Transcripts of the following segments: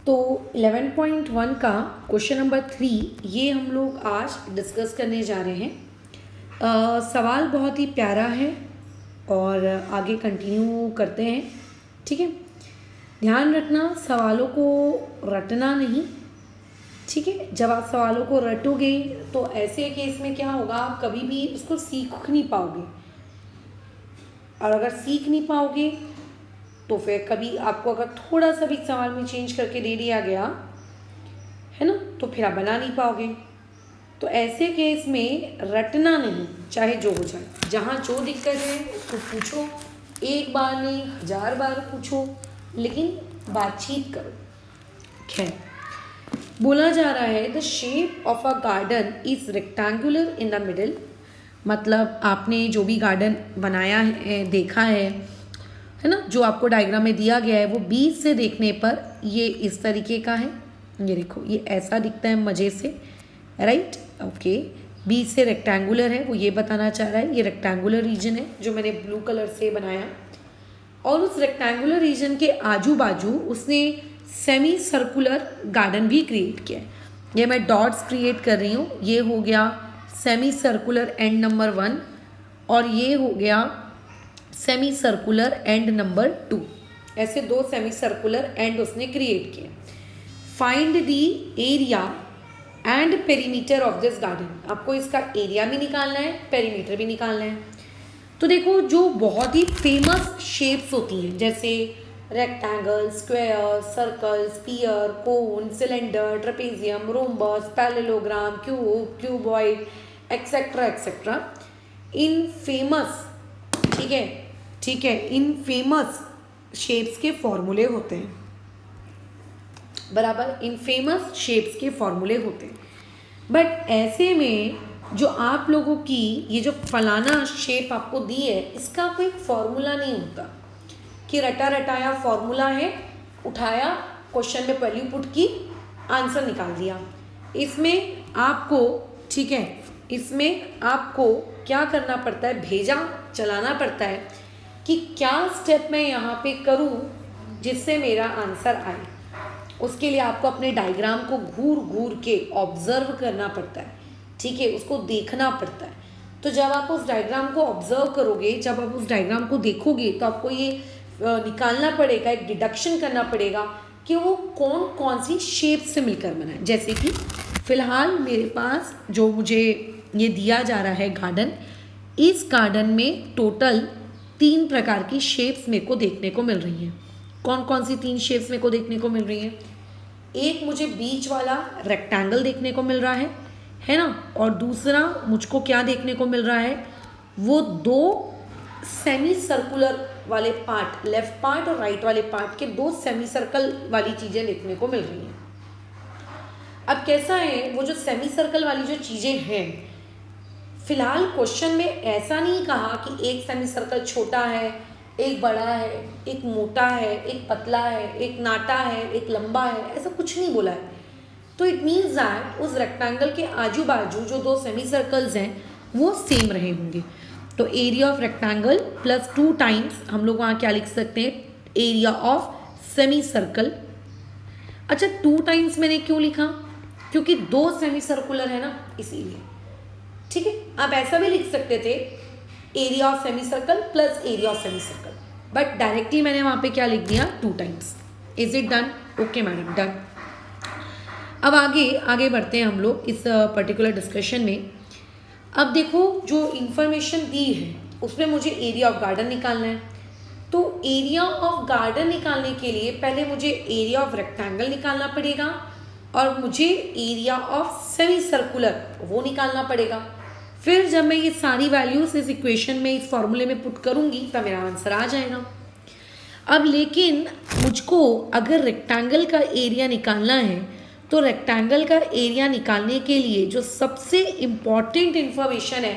तो 11.1 का question number 3 ये हम लोग आज डिस्कस करने जा रहे हैं। सवाल बहुत ही प्यारा है और आगे कंटिन्यू करते हैं। ठीक है, ध्यान रखना सवालों को रटना नहीं। ठीक है, जब आप सवालों को रटोगे तो ऐसे केस में क्या होगा, आप कभी भी उसको सीख नहीं पाओगे, और अगर सीख नहीं पाओगे तो फिर कभी आपको अगर थोड़ा सा भी सवाल में चेंज करके दे दिया गया है ना, तो फिर आप बना नहीं पाओगे। तो ऐसे केस में रटना नहीं, चाहे जो हो जाए, जहाँ जो दिक्कत है उसको पूछो, एक बार नहीं 1000 बार पूछो, लेकिन बातचीत करो। खैर, बोला जा रहा है the shape of a garden is rectangular in the middle. मतलब आपने जो भी गार्डन बनाया है, देखा है ना, जो आपको डायग्राम में दिया गया है वो बीच से देखने पर ये इस तरीके का है। ये देखो, ये ऐसा दिखता है मज़े से, राइट। ओके, बीच से रेक्टेंगुलर है, वो ये बताना चाह रहा है। ये रेक्टेंगुलर रीजन है जो मैंने ब्लू कलर से बनाया, और उस रेक्टेंगुलर रीजन के आजू बाजू उसने सेमी सर्कुलर गार्डन भी क्रिएट किया है। ये मैं डॉट्स क्रिएट कर रही हूँ। ये हो गया सेमी सर्कुलर एंड नंबर 1 और ये हो गया सेमी सर्कुलर एंड नंबर 2। ऐसे 2 सेमी सर्कुलर एंड उसने क्रिएट किए। Find the area and perimeter of this garden. आपको इसका एरिया भी निकालना है, पेरीमीटर भी निकालना है। तो देखो, जो बहुत ही फेमस शेप्स होती हैं जैसे rectangle, square, circle, sphere, cone, cylinder, trapezium, rhombus, parallelogram, cube, cuboid, etcetera etcetera, इन फेमस, ठीक है, इन फेमस शेप्स के फॉर्मूले होते हैं, बराबर। इन फेमस शेप्स के फॉर्मूले होते हैं। बट ऐसे में जो आप लोगों की ये जो फलाना शेप आपको दी है, इसका कोई फॉर्मूला नहीं होता कि रटा रटाया फॉर्मूला है, उठाया, क्वेश्चन में वैल्यू पुट की, आंसर निकाल दिया। इसमें आपको, ठीक है, इसमें आपको क्या करना पड़ता है, भेजा चलाना पड़ता है कि क्या स्टेप मैं यहाँ पे करूँ जिससे मेरा आंसर आए। उसके लिए आपको अपने डायग्राम को घूर घूर के ऑब्जर्व करना पड़ता है, ठीक है, उसको देखना पड़ता है। तो जब आप उस डायग्राम को ऑब्जर्व करोगे, जब आप उस डायग्राम को देखोगे, तो आपको ये निकालना पड़ेगा, एक डिडक्शन करना पड़ेगा कि वो कौन कौन सी शेप से मिलकर बना है। जैसे कि फ़िलहाल मेरे पास जो मुझे ये दिया जा रहा है गार्डन, इस गार्डन में टोटल 3 प्रकार की शेप्स मेरे को देखने को मिल रही हैं। कौन कौन सी 3 शेप्स मेरे को देखने को मिल रही हैं? एक मुझे बीच वाला रेक्टेंगल देखने को मिल रहा है ना, और दूसरा मुझको क्या देखने को मिल रहा है, वो 2 सेमी सर्कुलर वाले पार्ट, लेफ्ट पार्ट और राइट वाले पार्ट के 2 सेमी सर्कल वाली चीज़ें देखने को मिल रही हैं। अब कैसा है, वो जो सेमी सर्कल वाली जो चीज़ें हैं, फिलहाल क्वेश्चन में ऐसा नहीं कहा कि एक सेमी सर्कल छोटा है, एक बड़ा है, एक मोटा है, एक पतला है, एक नाटा है, एक लंबा है, ऐसा कुछ नहीं बोला है। तो इट मीन्स दैट उस रेक्टेंगल के आजू बाजू जो 2 सेमी सर्कल्स हैं वो सेम रहे होंगे। तो area of rectangle plus 2 times हम लोग वहाँ क्या लिख सकते हैं, एरिया ऑफ सेमी सर्कल। अच्छा, 2 टाइम्स मैंने क्यों लिखा, क्योंकि 2 सेमी सर्कुलर है ना, इसीलिए। ठीक है, आप ऐसा भी लिख सकते थे, area of semi circle plus area of semi circle, but directly मैंने वहाँ पे क्या लिख दिया, 2 times. Is it done? Okay madam, done. अब आगे बढ़ते हैं हम लोग इस पर्टिकुलर डिस्कशन में। अब देखो, जो इन्फॉर्मेशन दी है उसमें मुझे एरिया ऑफ गार्डन निकालना है। तो एरिया ऑफ गार्डन निकालने के लिए पहले मुझे एरिया ऑफ रेक्टेंगल निकालना पड़ेगा, और मुझे एरिया ऑफ सेमी सर्कुलर वो निकालना पड़ेगा। फिर जब मैं ये सारी वैल्यूज इस इक्वेशन में, इस फॉर्मूले में पुट करूँगी, तब मेरा आंसर आ जाएगा। अब लेकिन मुझको अगर रेक्टेंगल का एरिया निकालना है, तो रेक्टेंगल का एरिया निकालने के लिए जो सबसे इम्पॉर्टेंट इन्फॉर्मेशन है,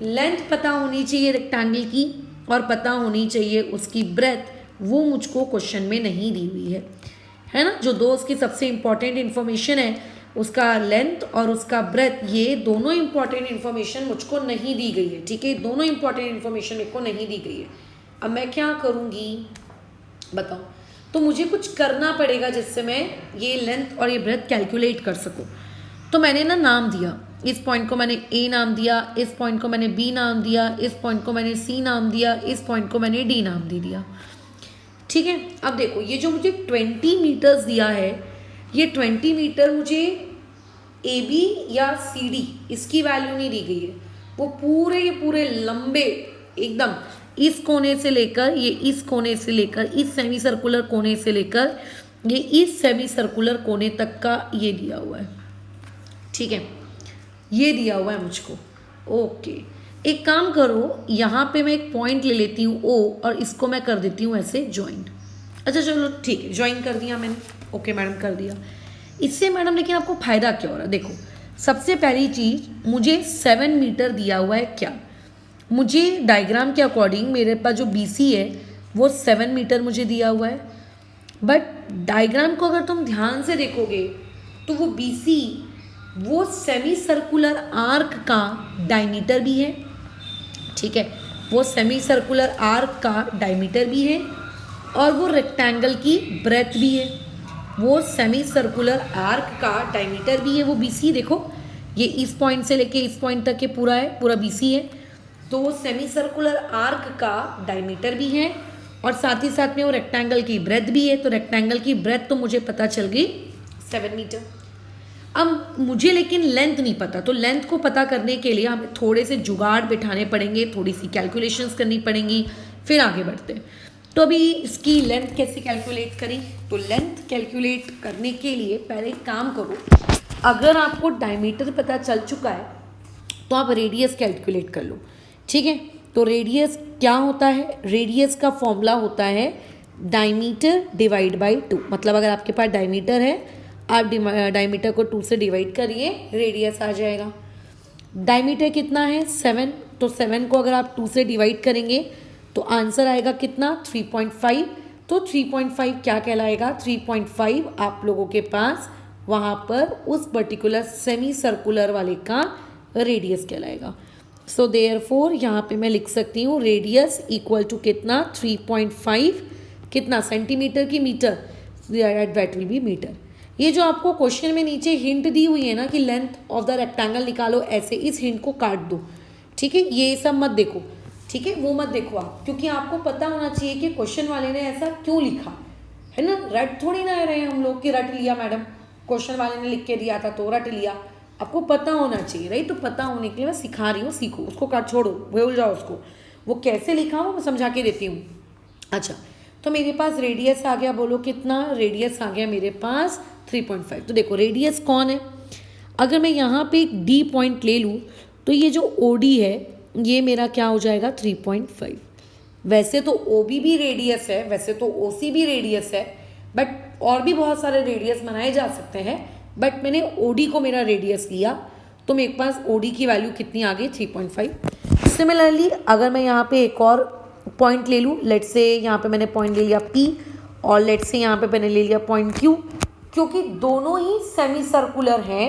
लेंथ पता होनी चाहिए रेक्टेंगल की, और पता होनी चाहिए उसकी ब्रेथ, वो मुझको क्वेश्चन में नहीं दी हुई है ना। जो 2 उसकी सबसे इम्पॉर्टेंट इन्फॉर्मेशन है, उसका लेंथ और उसका ब्रेथ, ये दोनों इम्पॉर्टेंट इन्फॉर्मेशन मुझको नहीं दी गई है। ठीक है, दोनों इम्पॉर्टेंट इन्फॉर्मेशन मेरे को नहीं दी गई है। अब मैं क्या करूँगी बताओ, तो मुझे कुछ करना पड़ेगा जिससे मैं ये लेंथ और ये ब्रेथ कैलकुलेट कर सकूँ। तो मैंने ना नाम दिया, इस पॉइंट को मैंने ए नाम दिया, इस पॉइंट को मैंने बी नाम दिया, इस पॉइंट को मैंने सी नाम दिया, इस पॉइंट को मैंने डी नाम दे दिया। ठीक है, अब देखो ये जो मुझे 20 मीटर्स दिया है, ये 20 मीटर मुझे ए बी या सी डी इसकी वैल्यू नहीं दी गई है, वो पूरे लंबे एकदम इस कोने से लेकर ये इस कोने से लेकर इस सेमी सर्कुलर कोने से लेकर ये इस सेमी सर्कुलर कोने तक का ये दिया हुआ है। ठीक है, ये दिया हुआ है मुझको। ओके, एक काम करो, यहाँ पे मैं एक पॉइंट ले लेती हूँ ओ और इसको मैं कर देती हूँ ऐसे ज्वाइन। अच्छा चलो ठीक है, ज्वाइन कर दिया मैंने। ओके मैडम कर दिया। इससे मैडम लेकिन आपको फ़ायदा क्या हो रहा है? देखो सबसे पहली चीज़, मुझे 7 मीटर दिया हुआ है। क्या मुझे डायग्राम के अकॉर्डिंग मेरे पास जो BC है वो 7 मीटर मुझे दिया हुआ है, बट डायग्राम को अगर तुम ध्यान से देखोगे तो वो BC वो सेमी सर्कुलर आर्क का डायमीटर भी है। ठीक है, वो सेमी सर्कुलर आर्क का डायमीटर भी है और वो रेक्टेंगल की ब्रेथ भी है। वो सेमी सर्कुलर आर्क का डायमीटर भी है वो BC। देखो ये इस पॉइंट से लेके इस पॉइंट तक के पूरा है, पूरा BC है। तो वो सेमी सर्कुलर आर्क का डायमीटर भी है और साथ ही साथ में वो रेक्टेंगल की ब्रेथ भी है। तो रेक्टेंगल की ब्रेथ तो मुझे पता चल गई 7 मीटर। अब मुझे लेकिन लेंथ नहीं पता, तो लेंथ को पता करने के लिए हमें थोड़े से जुगाड़ बिठाने पड़ेंगे, थोड़ी सी कैलकुलेशंस करनी पड़ेंगी, फिर आगे बढ़ते हैं। तो अभी इसकी लेंथ कैसे कैलकुलेट करें? तो लेंथ कैलकुलेट करने के लिए पहले एक काम करो, अगर आपको डायमीटर पता चल चुका है तो आप रेडियस कैलकुलेट कर लो। ठीक है, तो रेडियस क्या होता है? रेडियस का फॉर्मूला होता है डायमीटर डिवाइड बाई 2। मतलब अगर आपके पास डायमीटर है, आप डायमीटर को 2 से डिवाइड करिए, रेडियस आ जाएगा। डायमीटर कितना है? 7। तो 7 को अगर आप 2 से डिवाइड करेंगे तो आंसर आएगा कितना? 3.5। तो 3.5 क्या कहलाएगा? 3.5 आप लोगों के पास वहाँ पर उस पर्टिकुलर सेमी सर्कुलर वाले का रेडियस कहलाएगा। सो देयरफॉर यहाँ पे मैं लिख सकती हूँ रेडियस इक्वल टू कितना? 3.5 कितना सेंटीमीटर की metre, that will be metre. ये जो आपको क्वेश्चन में नीचे हिंट दी हुई है ना कि लेंथ ऑफ द रेक्टेंगल निकालो, ऐसे इस हिंट को काट दो। ठीक है, ये सब मत देखो। ठीक है, वो मत देखो आप, क्योंकि आपको पता होना चाहिए कि क्वेश्चन वाले ने ऐसा क्यों लिखा है ना। रट थोड़ी ना रहे हम लोग कि रट लिया मैडम, क्वेश्चन वाले ने लिख के दिया था तो रट लिया। आपको पता होना चाहिए, राइट। तो पता होने के लिए मैं सिखा रही हूँ, सीखो उसको, काट छोड़ो, भूल जाओ उसको। वो कैसे लिखा हो मैं समझा के देती हूँ। अच्छा, तो मेरे पास रेडियस आ गया, बोलो कितना? रेडियस आ गया मेरे पास 3.5। तो देखो रेडियस कौन है? अगर मैं यहाँ पे एक D पॉइंट ले लूँ तो ये जो OD है ये मेरा क्या हो जाएगा? 3.5। वैसे तो OB भी रेडियस है, वैसे तो OC भी रेडियस है, बट और भी बहुत सारे रेडियस बनाए जा सकते हैं, बट मैंने OD को मेरा रेडियस लिया तो मेरे पास OD की वैल्यू कितनी आ गई? 3.5। सिमिलरली अगर मैं यहाँ पे एक और पॉइंट ले लूँ, लेट से यहाँ पे मैंने पॉइंट ले लिया P और लेट से यहाँ पे मैंने ले लिया पॉइंट Q, क्योंकि दोनों ही सेमी सर्कुलर हैं,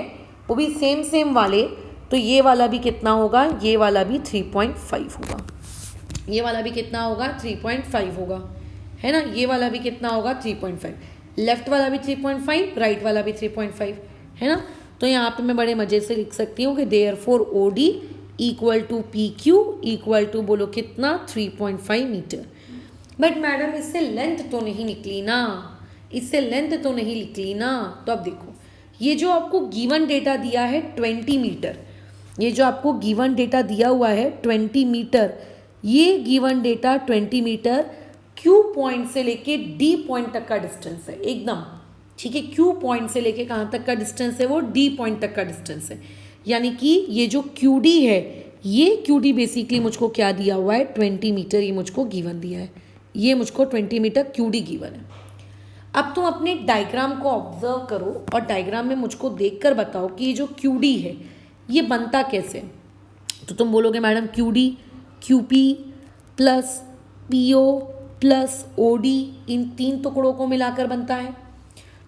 वो भी सेम वाले, तो ये वाला भी कितना होगा? ये वाला भी 3.5 होगा। ये वाला भी कितना होगा? 3.5 होगा, है ना। ये वाला भी कितना होगा? 3.5। लेफ्ट वाला भी 3.5, राइट वाला भी 3.5, है ना। तो यहाँ पे मैं बड़े मज़े से लिख सकती हूँ कि therefore OD equal to PQ equal to बोलो कितना? 3.5 मीटर। बट मैडम इससे लेंथ तो नहीं निकली ना, इससे लेंथ तो नहीं निकली ना। तो अब देखो, ये जो आपको गिवन डेटा दिया है 20 मीटर, ये जो आपको गिवन डेटा दिया हुआ है 20 मीटर, ये given data 20 metre Q point से लेके D पॉइंट तक का डिस्टेंस है एकदम। ठीक है, Q पॉइंट से लेके कहाँ तक का डिस्टेंस है? वो D पॉइंट तक का डिस्टेंस है। यानी कि ये जो QD है, ये QD बेसिकली मुझको क्या दिया हुआ है? 20 मीटर ये मुझको गिवन दिया है। ये मुझको 20 मीटर QD गिवन है। अब तुम अपने डायग्राम को ऑब्जर्व करो और डायग्राम में मुझको देखकर बताओ कि ये जो QD है ये बनता कैसे। तो तुम बोलोगे madam QD QP plus PO plus OD इन 3 टुकड़ों को मिलाकर बनता है।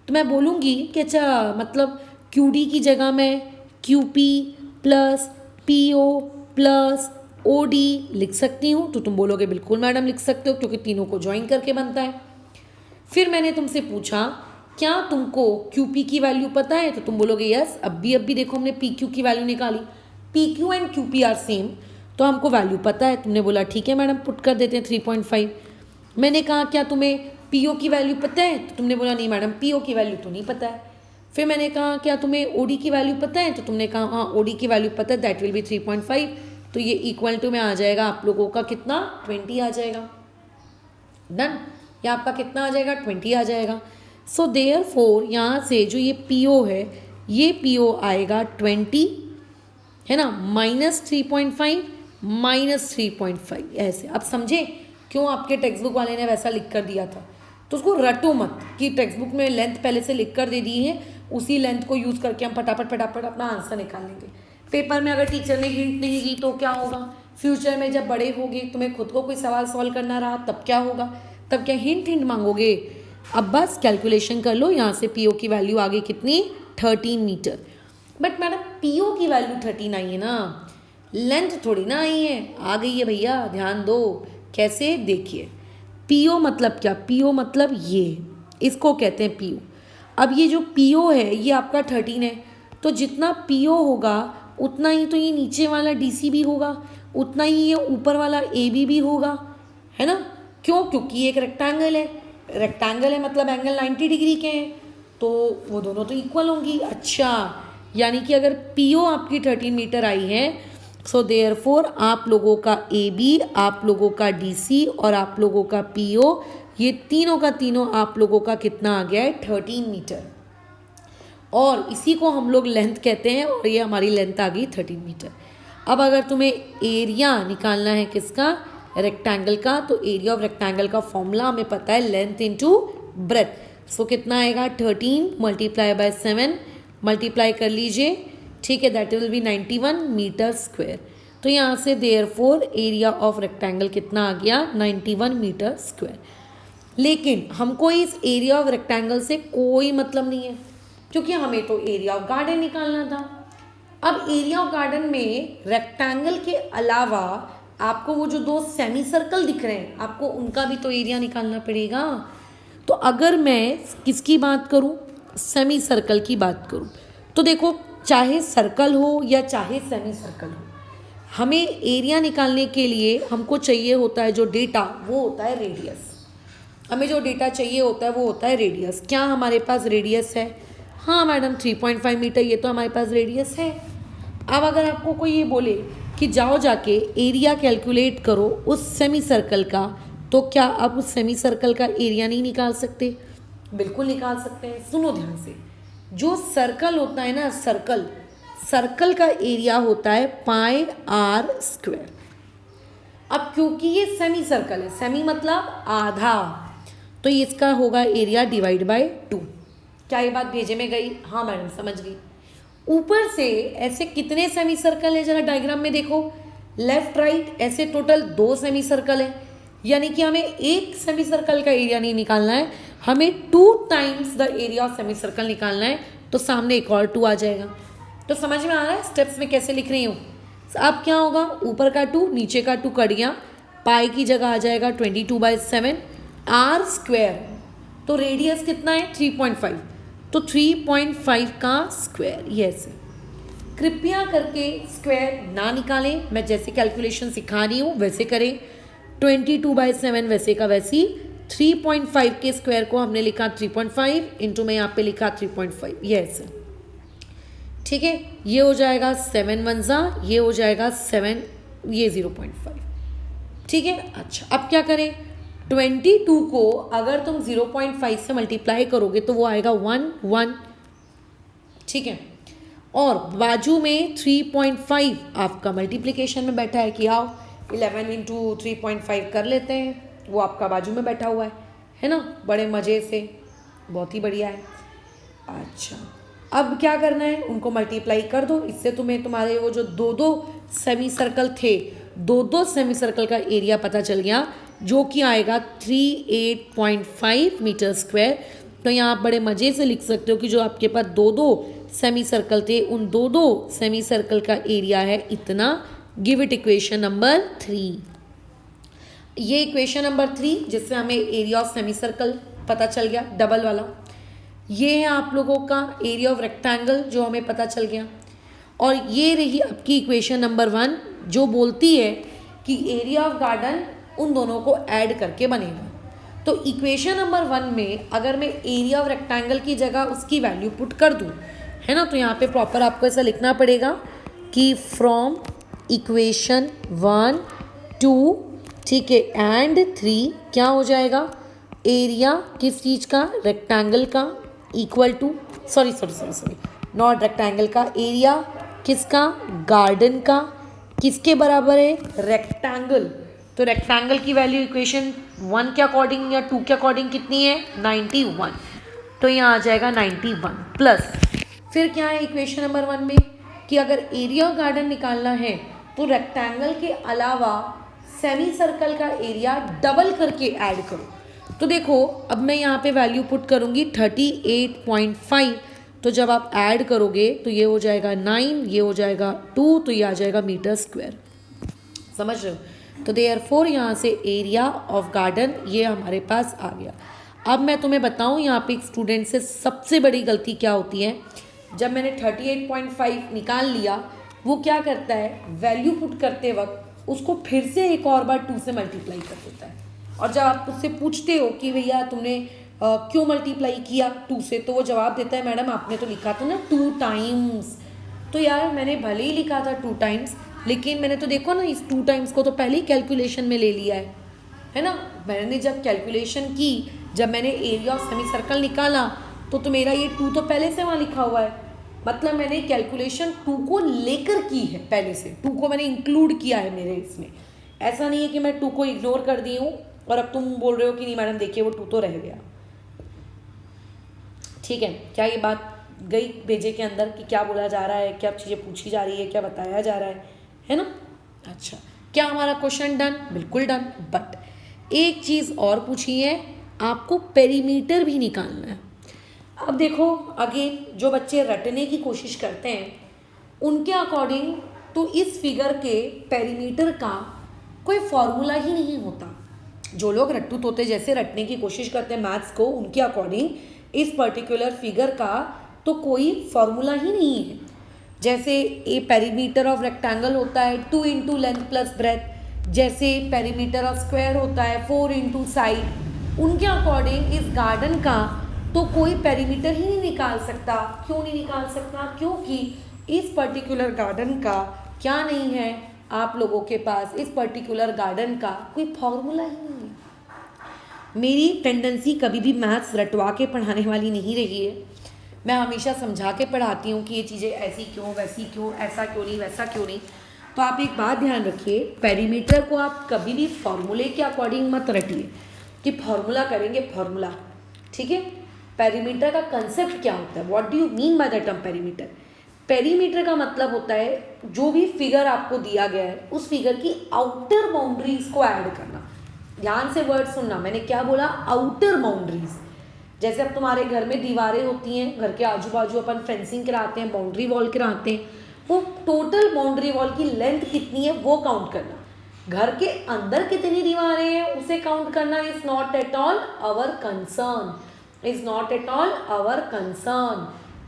तो मैं बोलूँगी कि अच्छा मतलब QD की जगह मैं QP plus PO plus OD लिख सकती हूँ। तो तुम बोलोगे बिल्कुल मैडम लिख सकते हो, क्योंकि तीनों को ज्वाइन करके बनता है। फिर मैंने तुमसे पूछा क्या तुमको QP की वैल्यू पता है, तो तुम बोलोगे यस। अभी देखो हमने PQ की वैल्यू निकाली, PQ and QP are same, तो हमको वैल्यू पता है। तुमने बोला ठीक है मैडम पुट कर देते हैं 3.5। मैंने कहा क्या तुम्हें PO की वैल्यू पता है, तो तुमने बोला नहीं मैडम PO की वैल्यू तो नहीं पता है। फिर मैंने कहा क्या तुम्हें OD की वैल्यू पता है, तो तुमने कहा हाँ OD की वैल्यू पता है, दैट विल बी 3.5। तो ये इक्वल टू में आ जाएगा आप लोगों का कितना, 20 आ जाएगा। डन, या आपका कितना आ जाएगा, 20 आ जाएगा। सो देयरफॉर यहाँ से जो ये PO है, ये PO आएगा 20, है ना, -3.5 -3.5 ऐसे। अब समझे क्यों आपके टेक्स्ट बुक वाले ने वैसा लिख कर दिया था। तो उसको रटो मत कि टेक्स्ट बुक में लेंथ पहले से लिख कर दे दी है, उसी लेंथ को यूज़ करके हम फटाफट अपना आंसर निकाल लेंगे। पेपर में अगर टीचर ने हिंट नहीं दी तो क्या होगा, फ्यूचर में जब बड़े होगे तुम्हें खुद को कोई सवाल सॉल्व करना रहा तब क्या होगा, तब क्या हिंट मांगोगे। अब बस कैलकुलेशन कर लो, यहाँ से PO की वैल्यू आ गई कितनी, 13 मीटर। बट मैडम PO की वैल्यू 13 आई है ना, लेंथ थोड़ी ना आई है। आ गई है भैया, ध्यान दो कैसे, देखिए PO मतलब क्या, PO मतलब ये, इसको कहते हैं PO। अब ये जो PO है ये आपका 13 है, तो जितना PO होगा उतना ही तो ये नीचे वाला DC भी होगा, उतना ही ये ऊपर वाला AB भी होगा, है ना। क्यों, क्योंकि ये एक रेक्टेंगल है, रेक्टेंगल है मतलब एंगल 90 डिग्री के हैं, तो वो दोनों तो इक्वल होंगी। अच्छा, यानी कि अगर PO आपकी 13 मीटर आई है, सो देयरफॉर आप लोगों का AB, आप लोगों का DC और आप लोगों का PO, ये तीनों का तीनों आप लोगों का कितना आ गया है, 13 मीटर। और इसी को हम लोग लेंथ कहते हैं, और ये हमारी लेंथ आ गई 13 मीटर। अब अगर तुम्हें एरिया निकालना है किसका, रेक्टेंगल का, तो एरिया ऑफ रेक्टेंगल का फॉर्मूला हमें पता है, लेंथ इनटू ब्रेथ। सो कितना आएगा, 13 मल्टीप्लाई बाय 7, मल्टीप्लाई कर लीजिए, ठीक है, that will be 91 metre square. तो यहाँ से देयरफॉर एरिया ऑफ रेक्टेंगल कितना आ गया, 91 मीटर स्क्वायर। लेकिन हमको इस एरिया ऑफ रेक्टेंगल से कोई मतलब नहीं है, क्योंकि हमें तो एरिया ऑफ गार्डन निकालना था। अब एरिया ऑफ गार्डन में रेक्टेंगल के अलावा आपको वो जो दो सेमी सर्कल दिख रहे हैं, आपको उनका भी तो एरिया निकालना पड़ेगा। तो अगर मैं किसकी बात करूं, सेमी सर्कल की बात करूं, तो देखो चाहे सर्कल हो या चाहे सेमी सर्कल हो, हमें एरिया निकालने के लिए हमको चाहिए होता है जो डेटा, वो होता है रेडियस। हमें जो डेटा चाहिए होता है वो होता है रेडियस। क्या हमारे पास रेडियस है, हाँ मैडम 3.5 मीटर, ये तो हमारे पास रेडियस है। अब अगर आपको कोई ये बोले कि जाओ जाके एरिया कैलकुलेट करो उस सेमी सर्कल का, तो क्या आप उस सेमी सर्कल का एरिया नहीं निकाल सकते, बिल्कुल निकाल सकते हैं। सुनो ध्यान से, जो सर्कल होता है ना, सर्कल का एरिया होता है πr²। अब क्योंकि ये सेमी सर्कल है, सेमी मतलब आधा, तो इसका होगा एरिया डिवाइड बाय 2। क्या ये बात भेजे में गई, हाँ मैडम समझ गई। ऊपर से ऐसे कितने सेमी सर्कल है, जरा डायग्राम में देखो, लेफ्ट राइट ऐसे टोटल 2 सेमी सर्कल है, यानी कि हमें एक सेमी सर्कल का एरिया नहीं निकालना है, हमें 2 times the area of semi circle निकालना है। तो सामने एक और 2 आ जाएगा। तो समझ में आ रहा है स्टेप्स में कैसे लिख रही हूँ। अब क्या होगा, ऊपर का 2 नीचे का 2 कट गया, पाई की जगह आ जाएगा 22/7 r²। तो रेडियस कितना है 3.5, तो 3.5 का स्क्वायर, ये ऐसे। कृपया करके स्क्वायर ना निकालें, मैं जैसे कैलकुलेशन सिखा रही हूँ वैसे करें। 22/7 वैसे का वैसी, 3.5 के स्क्वायर को हमने लिखा 3.5 इंटू में यहाँ पे लिखा 3.5, ये ऐसे, ठीक है। ये हो जाएगा 7 1 ये हो जाएगा 7, ये 0.5, ठीक है। अच्छा, अब क्या करें, 22 को अगर तुम 0.5 से मल्टीप्लाई करोगे तो वो आएगा 1 1, ठीक है। और बाजू में 3.5 आपका मल्टीप्लिकेशन में बैठा है कि आओ 11 इंटू 3.5 कर लेते हैं, वो आपका बाजू में बैठा हुआ है ना, बड़े मज़े से, बहुत ही बढ़िया है। अच्छा, अब क्या करना है, उनको मल्टीप्लाई कर दो, इससे तुम्हें तुम्हारे वो जो 2 सेमी सर्कल थे, 2 सेमी सर्कल का एरिया पता चल गया, जो कि आएगा 38.5 मीटर स्क्वायर। तो यहाँ आप बड़े मज़े से लिख सकते हो कि जो आपके पास 2 सेमी सर्कल थे, उन 2 सेमी सर्कल का एरिया है इतना। Give it equation number 3। ये इक्वेशन नंबर 3 जिससे हमें एरिया ऑफ सेमी सर्कल पता चल गया, डबल वाला। ये है आप लोगों का एरिया ऑफ रेक्टेंगल जो हमें पता चल गया। और ये रही आपकी इक्वेशन नंबर 1 जो बोलती है कि एरिया ऑफ गार्डन उन दोनों को ऐड करके बनेगा। तो इक्वेशन नंबर 1 में अगर मैं एरिया ऑफ रेक्टेंगल की जगह उसकी वैल्यू पुट कर दूँ, है ना, तो यहाँ पे प्रॉपर आपको ऐसा लिखना पड़ेगा कि फ्रॉम इक्वेशन 1 2 ठीक है एंड 3 क्या हो जाएगा, एरिया किस चीज़ का, रेक्टेंगल का, equal to sorry not rectangle का, एरिया किसका, गार्डन का, किसके बराबर है, रेक्टेंगल। तो रेक्टेंगल की वैल्यू इक्वेशन 1 के अकॉर्डिंग या 2 के अकॉर्डिंग कितनी है, 91। तो यहाँ आ जाएगा 91 प्लस फिर क्या है इक्वेशन नंबर 1 में कि अगर एरिया ऑफ गार्डन निकालना है तो रेक्टेंगल के अलावा सेमी सर्कल का एरिया डबल करके ऐड करो। तो देखो अब मैं यहाँ पे वैल्यू पुट करूँगी 38.5, तो जब आप ऐड करोगे तो ये हो जाएगा 9, ये हो जाएगा 2, तो ये आ जाएगा मीटर स्क्वायर। समझ रहे हो? तो देयरफॉर यहाँ से एरिया ऑफ गार्डन ये हमारे पास आ गया। अब मैं तुम्हें बताऊँ यहाँ पे एक स्टूडेंट से सबसे बड़ी गलती क्या होती है, जब मैंने 38.5 निकाल लिया वो क्या करता है, वैल्यू पुट करते वक्त उसको फिर से एक और बार 2 से मल्टीप्लाई कर देता है। और जब आप उससे पूछते हो कि भैया तुमने क्यों मल्टीप्लाई किया 2 से, तो वो जवाब देता है मैडम आपने तो लिखा था ना 2 टाइम्स। तो यार मैंने भले ही लिखा था 2 टाइम्स, लेकिन मैंने तो देखो ना इस 2 टाइम्स को तो पहले ही कैलकुलेशन में ले लिया है ना। मैंने जब कैलकुलेशन की, जब मैंने एरिया ऑफ सेमी सर्कल निकाला तो मेरा ये 2 तो पहले से वहाँ लिखा हुआ है, मतलब मैंने कैलकुलेशन 2 को लेकर की है, पहले से 2 को मैंने इंक्लूड किया है मेरे इसमें। ऐसा नहीं है कि मैं 2 को इग्नोर कर दी हूँ और अब तुम बोल रहे हो कि नहीं मैडम देखिए वो 2 तो रह गया। ठीक है, क्या ये बात गई भेजे के अंदर कि क्या बोला जा रहा है, क्या चीज़ें पूछी जा रही है, क्या बताया जा रहा है ना। अच्छा, क्या हमारा क्वेश्चन डन? बिल्कुल डन। बट एक चीज़ और पूछी है, आपको पेरीमीटर भी निकालना है। अब देखो अगेन जो बच्चे रटने की कोशिश करते हैं उनके अकॉर्डिंग तो इस फिगर के पेरीमीटर का कोई फॉर्मूला ही नहीं होता। जो लोग रट्टू तोते जैसे रटने की कोशिश करते हैं मैथ्स को, उनके अकॉर्डिंग इस पर्टिकुलर फिगर का तो कोई फॉर्मूला ही नहीं है। जैसे ए पेरीमीटर ऑफ रेक्टेंगल होता है 2 इंटू लेंथ प्लस ब्रेथ, जैसे पेरीमीटर ऑफ स्क्वायर होता है 4 इंटू साइड, उनके अकॉर्डिंग इस गार्डन का तो कोई पेरीमीटर ही नहीं निकाल सकता। क्यों नहीं निकाल सकता? क्योंकि इस पर्टिकुलर गार्डन का क्या नहीं है, आप लोगों के पास इस पर्टिकुलर गार्डन का कोई फॉर्मूला ही नहीं है। मेरी टेंडेंसी कभी भी मैथ्स रटवा के पढ़ाने वाली नहीं रही है। मैं हमेशा समझा के पढ़ाती हूँ कि ये चीज़ें ऐसी क्यों, वैसी क्यों, ऐसा क्यों नहीं, वैसा क्यों नहीं। तो आप एक बात ध्यान रखिए, पेरीमीटर को आप कभी भी फॉर्मूले के अकॉर्डिंग मत रटिए कि फॉर्मूला करेंगे फॉर्मूला। ठीक है, पेरीमीटर का कंसेप्ट क्या होता है, what do you mean by the term perimeter? Perimeter का मतलब होता है जो भी फिगर आपको दिया गया है उस फिगर की आउटर बाउंड्रीज को ऐड करना। ध्यान से वर्ड सुनना, मैंने क्या बोला, आउटर बाउंड्रीज। जैसे अब तुम्हारे घर में दीवारें होती हैं, घर के आजू बाजू अपन फेंसिंग कराते हैं, बाउंड्री वॉल कराते हैं, वो टोटल बाउंड्री वॉल की लेंथ कितनी है वो काउंट करना। घर के अंदर कितनी दीवारें हैं उसे काउंट करना is not at all our concern, is not at all our concern.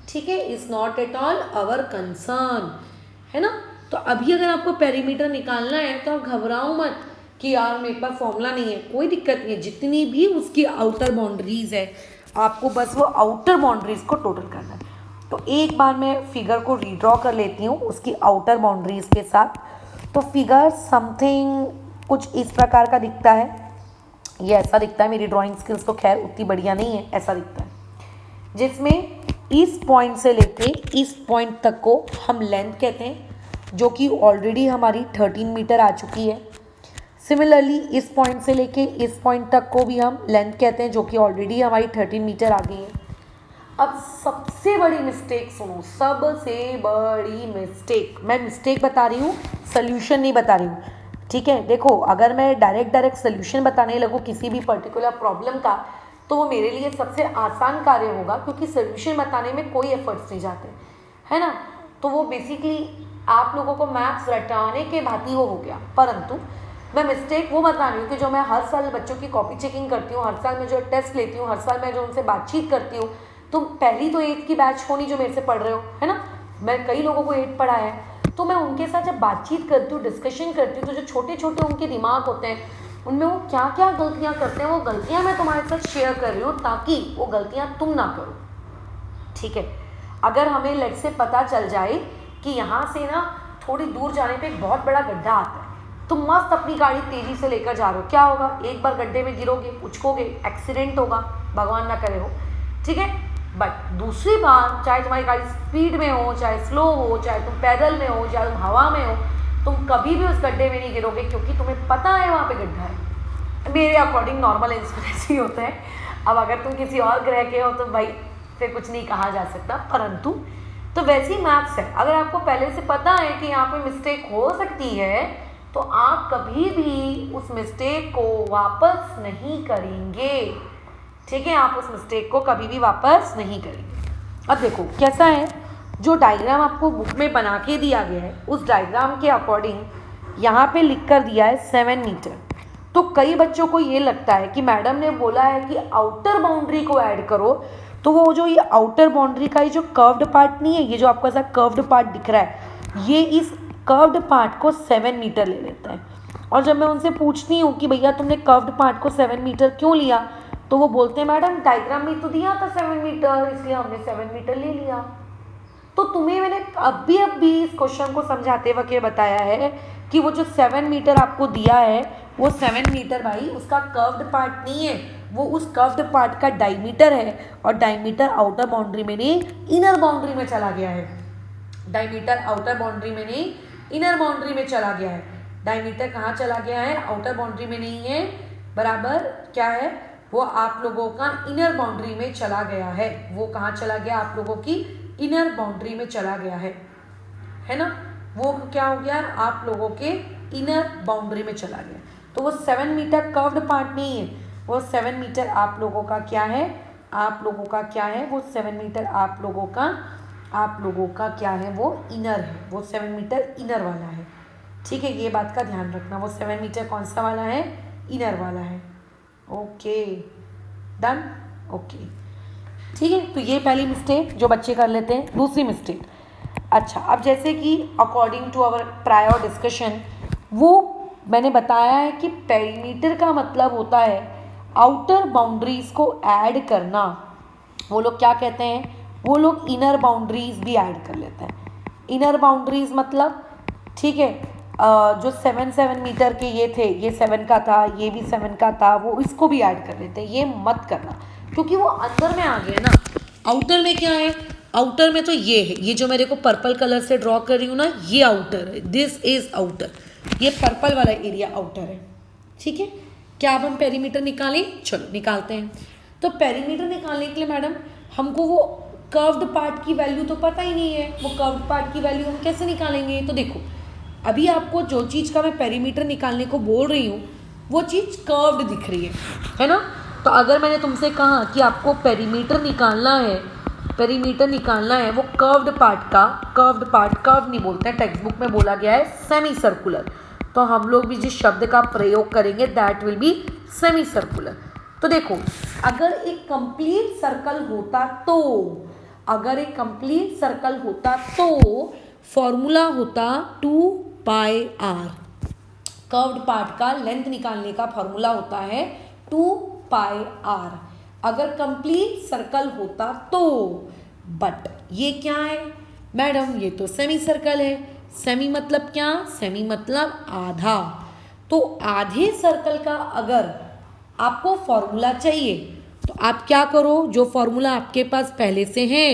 ठीक है, is not at all our concern, है ना। तो अभी अगर आपको पेरीमीटर निकालना है तो आप घबराओ मत कि यार मेरे पास फॉर्मूला नहीं है, कोई दिक्कत नहीं है। जितनी भी उसकी आउटर बाउंड्रीज है आपको बस वो आउटर बाउंड्रीज को टोटल करना है। तो एक बार मैं फिगर को रीड्रॉ कर लेती हूँ उसकी आउटर बाउंड्रीज के साथ। तो फिगर समथिंग कुछ इस प्रकार का दिखता है, ये ऐसा दिखता है। मेरी ड्राइंग स्किल्स तो खैर उतनी बढ़िया नहीं है, ऐसा दिखता है, जिसमें इस पॉइंट से लेके इस पॉइंट तक को हम लेंथ कहते हैं, जो कि ऑलरेडी हमारी 13 मीटर आ चुकी है। सिमिलरली इस पॉइंट से लेके इस पॉइंट तक को भी हम लेंथ कहते हैं, जो कि ऑलरेडी हमारी 13 मीटर आ गई है। अब सबसे बड़ी मिस्टेक सुनो, सबसे बड़ी मिस्टेक, मैं मिस्टेक बता रही हूँ, सोल्यूशन नहीं बता रही हूँ। ठीक है, देखो अगर मैं डायरेक्ट सोल्यूशन बताने लगूँ किसी भी पर्टिकुलर प्रॉब्लम का तो वो मेरे लिए सबसे आसान कार्य होगा, क्योंकि सोल्यूशन बताने में कोई एफर्ट्स नहीं जाते, है ना। तो वो बेसिकली आप लोगों को मैथ्स रटाने के भांति वो हो गया। परंतु मैं मिस्टेक वो बता रही हूँ कि जो मैं हर साल बच्चों की कॉपी चेकिंग करती हूँ, हर साल मैं जो टेस्ट लेती हूँ, हर साल मैं जो उनसे बातचीत करती हूँ, तो पहली तो 8th की बैच होनी जो मेरे से पढ़ रहे हो, है ना। मैं कई लोगों को 8th पढ़ाया है, तो मैं उनके साथ जब बातचीत करती हूँ, डिस्कशन करती हूँ, तो जो छोटे छोटे उनके दिमाग होते हैं, उनमें वो क्या क्या गलतियाँ करते हैं, वो गलतियाँ मैं तुम्हारे साथ शेयर कर रही हूँ ताकि वो गलतियाँ तुम ना करो, ठीक है। अगर हमें लेट से पता चल जाए कि यहाँ से ना थोड़ी दूर जाने पे एक बहुत बड़ा गड्ढा आता है, तुम मस्त अपनी गाड़ी तेज़ी से लेकर जा रहे हो, क्या होगा, एक बार गड्ढे में गिरोगे, उचकोगे, एक्सीडेंट होगा, भगवान ना करे हो, ठीक है। बट दूसरी बार, चाहे तुम्हारी गाड़ी स्पीड में हो, चाहे स्लो हो, चाहे तुम पैदल में हो, चाहे तुम हवा में हो, तुम कभी भी उस गड्ढे में नहीं गिरोगे, क्योंकि तुम्हें पता है वहाँ पे गड्ढा है। मेरे अकॉर्डिंग नॉर्मल इंस्ट्रूमेंट्स ही होते हैं। अब अगर तुम किसी और ग्रह के हो तो भाई फिर कुछ नहीं कहा जा सकता, परंतु तो वैसे ही मैथ्स है। अगर आपको पहले से पता है कि यहाँ पे मिस्टेक हो सकती है, तो आप कभी भी उस मिस्टेक को वापस नहीं करेंगे, ठीक है। आप उस मिस्टेक को कभी भी वापस नहीं करेंगे। अब देखो कैसा है, जो डायग्राम आपको बुक में बना के दिया गया है, उस डायग्राम के अकॉर्डिंग यहाँ पे लिख कर दिया है 7 मीटर। तो कई बच्चों को ये लगता है कि मैडम ने बोला है कि आउटर बाउंड्री को ऐड करो, तो वो जो ये आउटर बाउंड्री का ये जो कर्व्ड पार्ट नहीं है, ये जो आपको ऐसा कर्व्ड पार्ट दिख रहा है, ये इस कर्व्ड पार्ट को 7 मीटर ले लेता है। और जब मैं उनसे पूछती हूँ कि भैया तुमने कर्व्ड पार्ट को 7 मीटर क्यों लिया, तो वो बोलते हैं मैडम डायग्राम में तो दिया था 7 मीटर, इसलिए हमने 7 मीटर ले लिया। तो तुम्हें मैंने अभी इस क्वेश्चन को समझाते वक्त ये बताया है कि वो जो 7 मीटर आपको दिया है, वो 7 मीटर भाई उसका कर्व्ड पार्ट नहीं है, वो उस कर्व्ड पार्ट का डायमीटर है, और डायमीटर आउटर बाउंड्री में नहीं इनर बाउंड्री में चला गया है। डायमीटर आउटर बाउंड्री में नहीं इनर बाउंड्री में चला गया है। डायमीटर कहाँ चला गया है, आउटर बाउंड्री में नहीं है, बराबर क्या है, वो आप लोगों का इनर बाउंड्री में चला गया है। वो कहाँ चला गया, आप लोगों की इनर बाउंड्री में चला गया है ना। वो क्या हो गया, आप लोगों के इनर बाउंड्री में चला गया। तो वो 7 मीटर कर्व्ड पार्ट नहीं है, वो 7 मीटर आप लोगों का क्या है, आप लोगों का क्या है, वो 7 मीटर आप लोगों का क्या है, वो इनर है, वो 7 मीटर इनर वाला है, ठीक है। ये बात का ध्यान रखना, वो 7 मीटर कौन सा वाला है, इनर वाला है। ओके डन, ओके ठीक है। तो ये पहली मिस्टेक जो बच्चे कर लेते हैं। दूसरी मिस्टेक, अच्छा अब जैसे कि according to our prior discussion, वो मैंने बताया है कि पेरीमीटर का मतलब होता है आउटर बाउंड्रीज को ऐड करना। वो लोग क्या कहते हैं, वो लोग इनर बाउंड्रीज भी ऐड कर लेते हैं। इनर बाउंड्रीज मतलब, ठीक है, जो 7 मीटर के ये थे, ये 7 का था, ये भी 7 का था, वो इसको भी ऐड कर लेते हैं। ये मत करना, क्योंकि वो अंदर में आ गया ना। आउटर में क्या है, आउटर में तो ये है, ये जो मैं देखो पर्पल कलर से ड्रॉ कर रही हूँ ना, ये आउटर है, दिस इज आउटर, ये पर्पल वाला एरिया आउटर है, ठीक है। क्या अब हम पेरीमीटर निकालें, चलो निकालते हैं। तो पेरीमीटर निकालने के लिए मैडम हमको वो कर्व्ड पार्ट की वैल्यू तो पता ही नहीं है, वो कर्व्ड पार्ट की वैल्यू हम कैसे निकालेंगे। तो देखो अभी आपको जो चीज़ का मैं पेरीमीटर निकालने को बोल रही हूँ, वो चीज़ कर्व्ड दिख रही है ना। तो अगर मैंने तुमसे कहा कि आपको पेरीमीटर निकालना है, पेरीमीटर निकालना है वो कर्व्ड पार्ट का, कर्व्ड पार्ट, कर्व नहीं बोलते हैं, टेक्स्ट बुक में बोला गया है सेमी सर्कुलर, तो हम लोग भी जिस शब्द का प्रयोग करेंगे that will B semi circular. तो देखो अगर एक कंप्लीट सर्कल होता तो, अगर एक कंप्लीट सर्कल होता तो फॉर्मूला होता 2πr। कर्व्ड पार्ट का लेंथ निकालने का फॉर्मूला होता है 2πr अगर कंप्लीट सर्कल होता तो। बट ये क्या है मैडम, ये तो सेमी सर्कल है। सेमी मतलब क्या, सेमी मतलब आधा। तो आधे सर्कल का अगर आपको फॉर्मूला चाहिए तो आप क्या करो, जो फॉर्मूला आपके पास पहले से है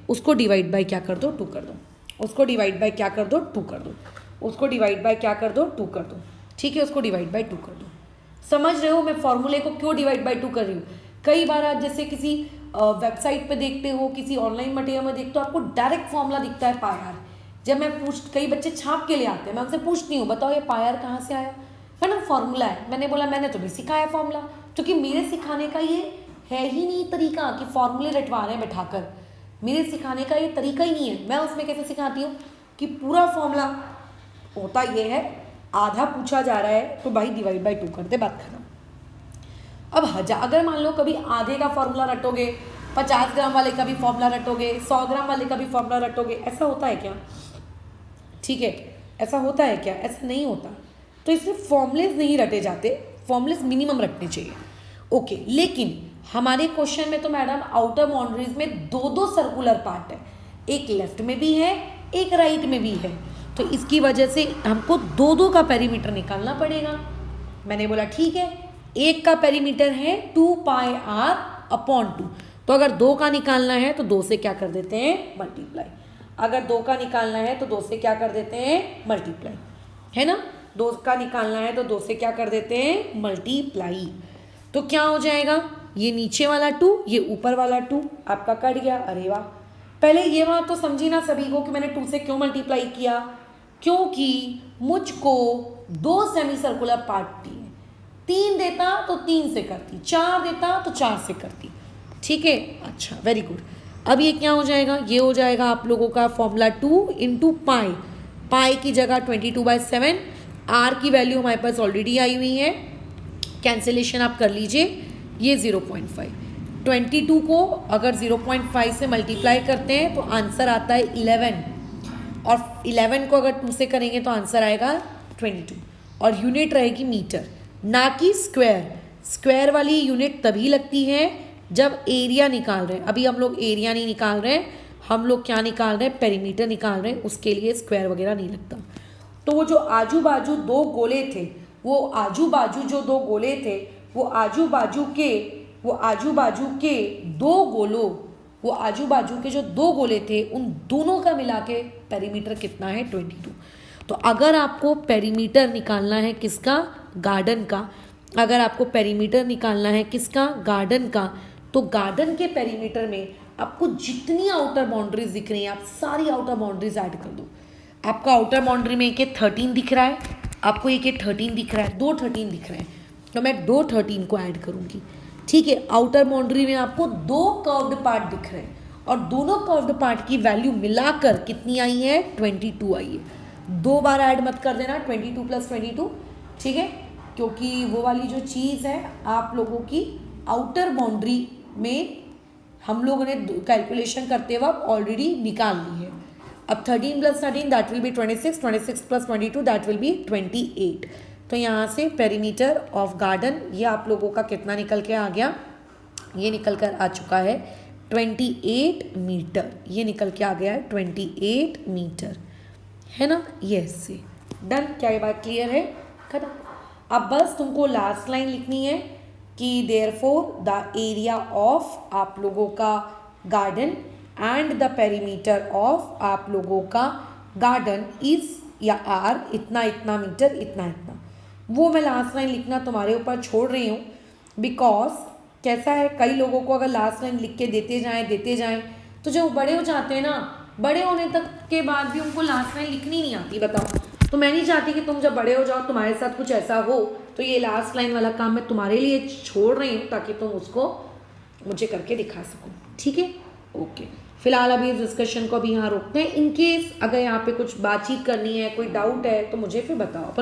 उसको डिवाइड बाय क्या कर दो, 2 कर दो। उसको डिवाइड बाय क्या कर दो, 2 कर दो। उसको डिवाइड बाय क्या कर दो, 2 कर दो, ठीक है। उसको डिवाइड बाय 2 कर दो। समझ रहे हो मैं फॉर्मूले को क्यों डिवाइड बाय 2 कर रही हूँ। कई बार आप जैसे किसी वेबसाइट पे देखते हो, किसी ऑनलाइन मटेरियल में देखते हो, आपको डायरेक्ट फॉर्मूला दिखता है पायर। जब मैं कई बच्चे छाप के ले आते हैं, मैं उनसे पूछती हूँ बताओ ये पायर कहाँ से आया, है ना, फॉर्मूला है। मैंने बोला मैंने तो नहीं सिखाया फॉर्मूला, क्योंकि मेरे सिखाने का ये है ही नहीं तरीका कि फॉर्मूले रटवा रहे हैं बैठाकर। मेरे सिखाने का ये तरीका ही नहीं है। मैं उसमें कैसे सिखाती हूँ कि पूरा फॉर्मूला होता ये है आधा पूछा जा रहा है तो भाई डिवाइड बाई 2 कर दे, बात खत्म। अब अगर मान लो कभी आधे का फॉर्मूला रटोगे, 50 ग्राम वाले का भी फॉर्मूला रटोगे, 100 ग्राम वाले का भी फॉर्मूला रटोगे, ऐसा होता है क्या? ठीक है, ऐसा होता है क्या? ऐसा नहीं होता। तो इसमें फॉर्मूलेज नहीं रटे जाते, फॉर्मूलेज मिनिमम रटने चाहिए। ओके, लेकिन हमारे क्वेश्चन में तो मैडम आउटर बाउंड्रीज में 2 सर्कुलर पार्ट है, एक लेफ्ट में भी है, एक राइट में भी है, तो इसकी वजह से हमको 2 का पेरीमीटर निकालना पड़ेगा। मैंने बोला ठीक है, एक का पेरीमीटर है 2πr/2, तो अगर 2 का निकालना है तो 2 से क्या कर देते हैं? मल्टीप्लाई। अगर 2 का निकालना है तो 2 से क्या कर देते हैं? मल्टीप्लाई, है ना? 2 का निकालना है तो 2 से क्या कर देते हैं? मल्टीप्लाई। तो क्या हो जाएगा? ये नीचे वाला 2, ये ऊपर वाला 2 आपका कट गया। अरे वाह, पहले ये बात तो समझी ना सभी को कि मैंने 2 से क्यों मल्टीप्लाई किया? क्योंकि मुझको 2 सेमी सर्कुलर पार्ट दिए, 3 देता तो 3 से करती, 4 देता तो 4 से करती। ठीक है, अच्छा, वेरी गुड। अब ये क्या हो जाएगा? ये हो जाएगा आप लोगों का फॉर्मूला 2 इंटू पाई। पाई की जगह 22/7, आर की वैल्यू हमारे पास ऑलरेडी आई हुई है, कैंसिलेशन आप कर लीजिए, ये 0.5। 22 को अगर 0.5 से मल्टीप्लाई करते हैं तो आंसर आता है 11, और 11 को अगर 2 से करेंगे तो आंसर आएगा 22, और यूनिट रहेगी मीटर ना कि स्क्वायर। स्क्वायर वाली यूनिट तभी लगती है जब एरिया निकाल रहे हैं। अभी हम लोग एरिया नहीं निकाल रहे हैं, हम लोग क्या निकाल रहे हैं? पेरीमीटर निकाल रहे हैं, उसके लिए स्क्वायर वगैरह नहीं लगता। तो वो जो आजू बाजू 2 गोले थे, वो आजू बाजू जो 2 गोले थे, वो आजू बाजू के जो 2 गोले थे, उन दोनों का मिला के पेरीमीटर कितना है? 22। तो अगर आपको पेरीमीटर निकालना है किसका? गार्डन का। अगर आपको पेरीमीटर निकालना है किसका? गार्डन का। तो गार्डन के पेरीमीटर में आपको जितनी आउटर बाउंड्रीज दिख रही हैं, आप सारी आउटर बाउंड्रीज ऐड कर दो। आपका आउटर बाउंड्री में एक 13 दिख रहा है, आपको एक 13 दिख रहा है, 2 13 दिख रहे हैं, तो मैं 2 13 को ऐड करूँगी। ठीक है, आउटर बाउंड्री में आपको 2 कर्व्ड पार्ट दिख रहे हैं, और दोनों कर्व्ड पार्ट की वैल्यू मिलाकर कितनी आई है? 22 आई है। 2 बार ऐड मत कर देना, 22 + 22, ठीक है, क्योंकि वो वाली जो चीज़ है आप लोगों की आउटर बाउंड्री में हम लोगों ने कैलकुलेशन करते वक्त ऑलरेडी निकाल ली है। अब 13 + 13 that will B 26, 26 + 22 that will B 28। तो यहाँ से पेरीमीटर ऑफ गार्डन ये आप लोगों का कितना निकल के आ गया? ये निकल कर आ चुका है 28 मीटर। ये निकल के आ गया है 28 मीटर, है ना? यस से डन। क्या ये बात क्लियर है? खत्म। अब बस तुमको लास्ट लाइन लिखनी है कि देयरफॉर द एरिया ऑफ आप लोगों का garden and the perimeter of आप लोगों का गार्डन इज या आर इतना इतना मीटर, इतना इतना। वो मैं लास्ट लाइन लिखना तुम्हारे ऊपर छोड़ रही हूँ, बिकॉज कैसा है, कई लोगों को अगर लास्ट लाइन लिख के देते जाएं तो जब बड़े हो जाते हैं ना, बड़े होने तक के बाद भी उनको लास्ट लाइन लिखनी नहीं आती। बताओ, तो मैं नहीं चाहती कि तुम जब बड़े हो जाओ तुम्हारे साथ कुछ ऐसा हो, तो ये लास्ट लाइन वाला काम मैं तुम्हारे लिए छोड़ रही हूँ ताकि तुम उसको मुझे करके दिखा सको। ठीक है, ओके। फिलहाल अभी इस डिस्कशन को अभी यहाँ रोकते हैं। इनकेस अगर यहाँ पे कुछ बातचीत करनी है, कोई डाउट है, तो मुझे फिर बताओ।